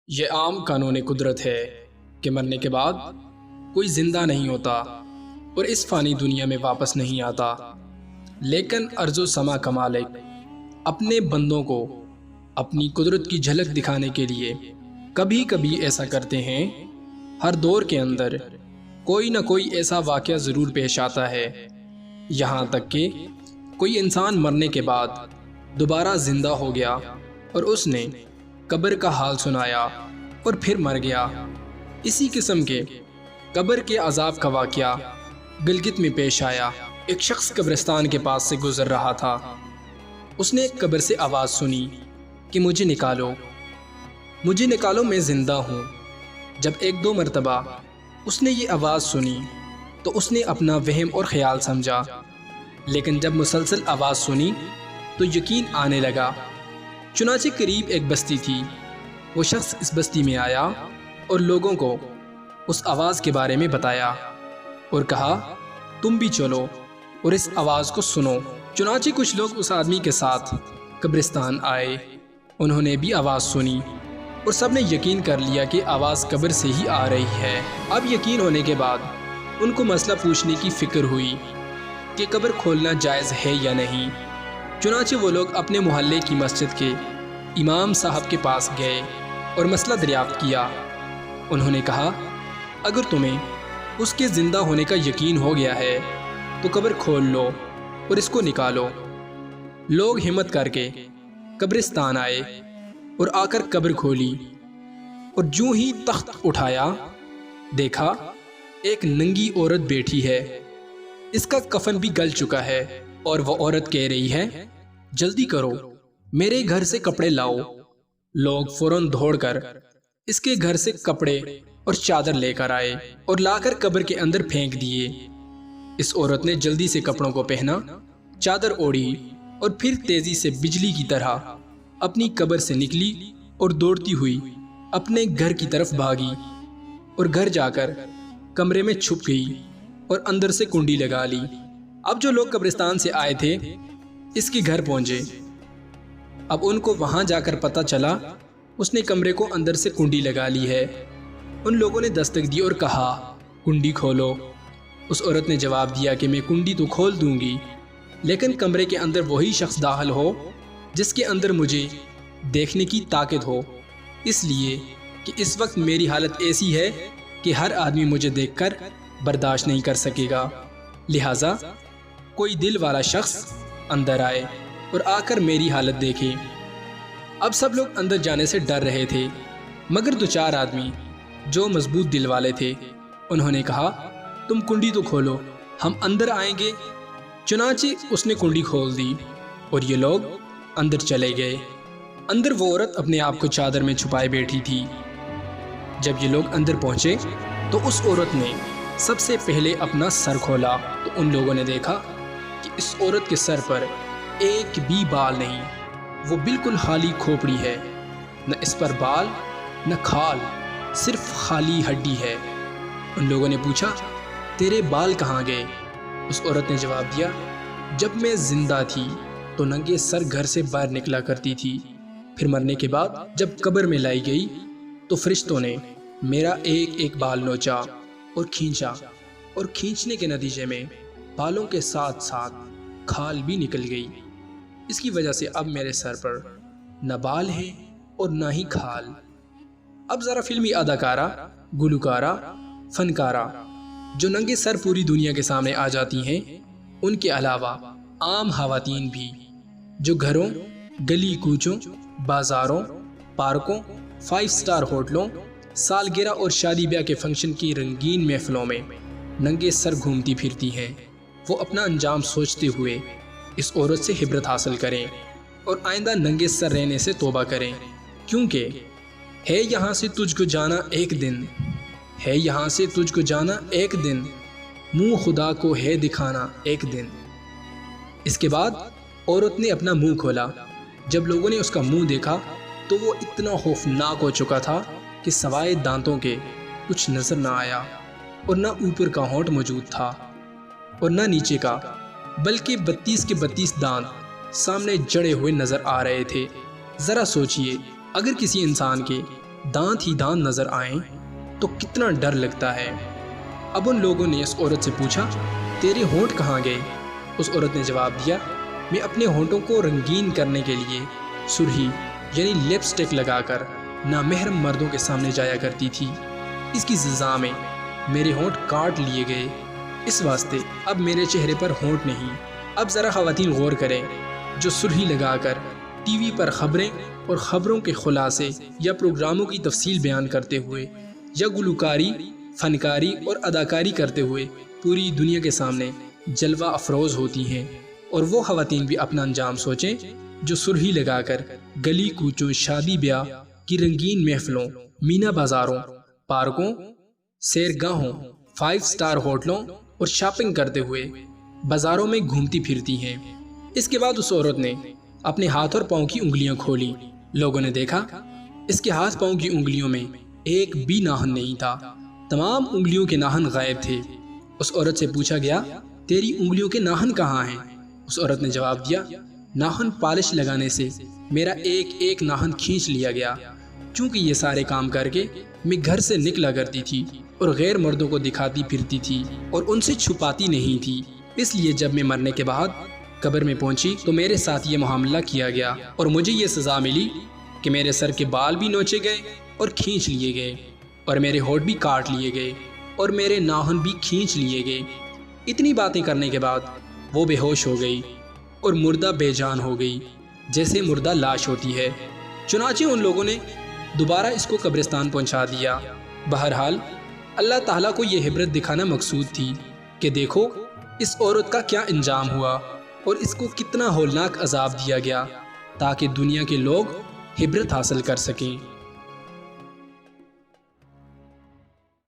یہ عام قانون قدرت ہے کہ مرنے کے بعد کوئی زندہ نہیں ہوتا اور اس فانی دنیا میں واپس نہیں آتا، لیکن ارض و سما کا مالک اپنے بندوں کو اپنی قدرت کی جھلک دکھانے کے لیے کبھی کبھی ایسا کرتے ہیں۔ ہر دور کے اندر کوئی نہ کوئی ایسا واقعہ ضرور پیش آتا ہے، یہاں تک کہ کوئی انسان مرنے کے بعد دوبارہ زندہ ہو گیا اور اس نے قبر کا حال سنایا اور پھر مر گیا۔ اسی قسم کے قبر کے عذاب کا واقعہ گلگت میں پیش آیا۔ ایک شخص قبرستان کے پاس سے گزر رہا تھا، اس نے ایک قبر سے آواز سنی کہ مجھے نکالو، مجھے نکالو، میں زندہ ہوں۔ جب ایک دو مرتبہ اس نے یہ آواز سنی تو اس نے اپنا وہم اور خیال سمجھا، لیکن جب مسلسل آواز سنی تو یقین آنے لگا۔ چنانچہ قریب ایک بستی تھی، وہ شخص اس بستی میں آیا اور لوگوں کو اس آواز کے بارے میں بتایا اور کہا تم بھی چلو اور اس آواز کو سنو۔ چنانچہ کچھ لوگ اس آدمی کے ساتھ قبرستان آئے، انہوں نے بھی آواز سنی اور سب نے یقین کر لیا کہ آواز قبر سے ہی آ رہی ہے۔ اب یقین ہونے کے بعد ان کو مسئلہ پوچھنے کی فکر ہوئی کہ قبر کھولنا جائز ہے یا نہیں۔ چنانچہ وہ لوگ اپنے محلے کی مسجد کے امام صاحب کے پاس گئے اور مسئلہ دریافت کیا۔ انہوں نے کہا اگر تمہیں اس کے زندہ ہونے کا یقین ہو گیا ہے تو قبر کھول لو اور اس کو نکالو۔ لوگ ہمت کر کے قبرستان آئے اور آ کر قبر کھولی اور جو ہی تخت اٹھایا دیکھا ایک ننگی عورت بیٹھی ہے، اس کا کفن بھی گل چکا ہے اور وہ عورت کہہ رہی ہے جلدی کرو، میرے گھر سے کپڑے لاؤ۔ لوگ فوراً دوڑ کر اس کے گھر سے کپڑے اور چادر لے کر آئے اور لا کر قبر کے اندر پھینک دیے۔ اس عورت نے جلدی سے کپڑوں کو پہنا، چادر اوڑھی اور پھر تیزی سے بجلی کی طرح اپنی قبر سے نکلی اور دوڑتی ہوئی اپنے گھر کی طرف بھاگی اور گھر جا کر کمرے میں چھپ گئی اور اندر سے کنڈی لگا لی۔ اب جو لوگ قبرستان سے آئے تھے اس کے گھر پہنچے، اب ان کو وہاں جا کر پتہ چلا اس نے کمرے کو اندر سے کنڈی لگا لی ہے۔ ان لوگوں نے دستک دی اور کہا کنڈی کھولو۔ اس عورت نے جواب دیا کہ میں کنڈی تو کھول دوں گی، لیکن کمرے کے اندر وہی شخص داخل ہو جس کے اندر مجھے دیکھنے کی طاقت ہو، اس لیے کہ اس وقت میری حالت ایسی ہے کہ ہر آدمی مجھے دیکھ کر برداشت نہیں کر سکے گا، لہٰذا کوئی دل والا شخص اندر آئے اور آ کر میری حالت دیکھے۔ اب سب لوگ اندر جانے سے ڈر رہے تھے، مگر دو چار آدمی جو مضبوط دل والے تھے انہوں نے کہا تم کنڈی تو کھولو، ہم اندر آئیں گے۔ چنانچہ اس نے کنڈی کھول دی اور یہ لوگ اندر چلے گئے۔ اندر وہ عورت اپنے آپ کو چادر میں چھپائے بیٹھی تھی۔ جب یہ لوگ اندر پہنچے تو اس عورت نے سب سے پہلے اپنا سر کھولا تو ان لوگوں نے دیکھا کہ اس عورت کے سر پر ایک بھی بال نہیں، وہ بالکل خالی کھوپڑی ہے، نہ اس پر بال نہ کھال، صرف خالی ہڈی ہے۔ ان لوگوں نے پوچھا تیرے بال کہاں گئے؟ اس عورت نے جواب دیا جب میں زندہ تھی تو ننگے سر گھر سے باہر نکلا کرتی تھی، پھر مرنے کے بعد جب قبر میں لائی گئی تو فرشتوں نے میرا ایک ایک بال نوچا اور کھینچا، اور کھینچنے کے نتیجے میں بالوں کے ساتھ ساتھ کھال بھی نکل گئی۔ اس کی وجہ سے اب میرے سر پر نہ بال ہیں اور نہ ہی کھال۔ اب ذرا فلمی اداکارہ، گلوکارہ، فنکارہ جو ننگے سر پوری دنیا کے سامنے آ جاتی ہیں، ان کے علاوہ عام خواتین بھی جو گھروں، گلی کوچوں، بازاروں، پارکوں، 5 سٹار ہوٹلوں، سالگرہ اور شادی بیاہ کے فنکشن کی رنگین محفلوں میں ننگے سر گھومتی پھرتی ہیں، وہ اپنا انجام سوچتے ہوئے اس عورت سے عبرت حاصل کریں اور آئندہ ننگے سر رہنے سے توبہ کریں، کیونکہ ہے یہاں سے تجھ کو جانا ایک دن، ہے یہاں سے تجھ کو جانا ایک دن، منہ خدا کو ہے دکھانا ایک دن۔ اس کے بعد عورت نے اپنا منہ کھولا۔ جب لوگوں نے اس کا منہ دیکھا تو وہ اتنا خوفناک ہو چکا تھا کہ سوائے دانتوں کے کچھ نظر نہ آیا، اور نہ اوپر کا ہونٹ موجود تھا اور نہ نیچے کا، بلکہ 32 کے 32 دانت سامنے جڑے ہوئے نظر آ رہے تھے۔ ذرا سوچئے اگر کسی انسان کے دانت ہی دانت نظر آئیں تو کتنا ڈر لگتا ہے۔ اب ان لوگوں نے اس عورت سے پوچھا، تیرے ہونٹ کہاں گئے؟ اس عورت نے جواب دیا، میں اپنے ہونٹوں کو رنگین کرنے کے لیے سرخی یعنی لپسٹک لگا کر نامحرم مردوں کے سامنے جایا کرتی تھی۔ اس کی سزا میں میرے ہونٹ کاٹ لیے گئے، اس واسطے اب میرے چہرے پر ہونٹ نہیں۔ اب ذرا خواتین غور کریں، جو سرخی لگا کر ٹی وی پر خبریں اور خبروں کے خلاصے یا پروگراموں کی تفصیل بیان کرتے ہوئے یا گلوکاری، فنکاری اور اداکاری کرتے ہوئے پوری دنیا کے سامنے جلوہ افروز ہوتی ہیں، اور وہ خواتین بھی اپنا انجام سوچیں جو سرخی لگا کر گلی کوچوں، شادی بیاہ کی رنگین محفلوں، مینا بازاروں، پارکوں، سیرگاہوں، 5 اسٹار ہوٹلوں اور شاپنگ کرتے ہوئے بازاروں میں گھومتی پھرتی ہیں۔ اس کے بعد اس عورت نے اپنے ہاتھ اور پاؤں کی انگلیاں کھولی۔ لوگوں نے دیکھا اس کے ہاتھ پاؤں کی انگلیوں میں ایک بھی ناخن نہیں تھا، تمام انگلیوں کے ناخن غائب تھے۔ اس عورت سے پوچھا گیا، تیری انگلیوں کے ناخن کہاں ہیں؟ اس عورت نے جواب دیا، ناخن پالش لگانے سے میرا ایک ایک ناخن کھینچ لیا گیا۔ چونکہ یہ سارے کام کر کے میں گھر سے نکلا کرتی تھی اور غیر مردوں کو دکھاتی پھرتی تھی اور ان سے چھپاتی نہیں تھی، اس لیے جب میں مرنے کے بعد قبر میں پہنچی تو میرے ساتھ یہ معاملہ کیا گیا اور مجھے یہ سزا ملی کہ میرے سر کے بال بھی نوچے گئے اور کھینچ لیے گئے، اور میرے ہونٹ بھی کاٹ لیے گئے اور میرے ناخن بھی کھینچ لیے گئے۔ اتنی باتیں کرنے کے بعد وہ بے ہوش ہو گئی اور مردہ بے جان ہو گئی، جیسے مردہ لاش ہوتی ہے۔ چنانچہ ان لوگوں نے دوبارہ اس کو قبرستان پہنچا دیا۔ بہرحال اللہ تعالیٰ کو یہ عبرت دکھانا مقصود تھی کہ دیکھو اس عورت کا کیا انجام ہوا اور اس کو کتنا ہولناک عذاب دیا گیا، تاکہ دنیا کے لوگ عبرت حاصل کر سکیں۔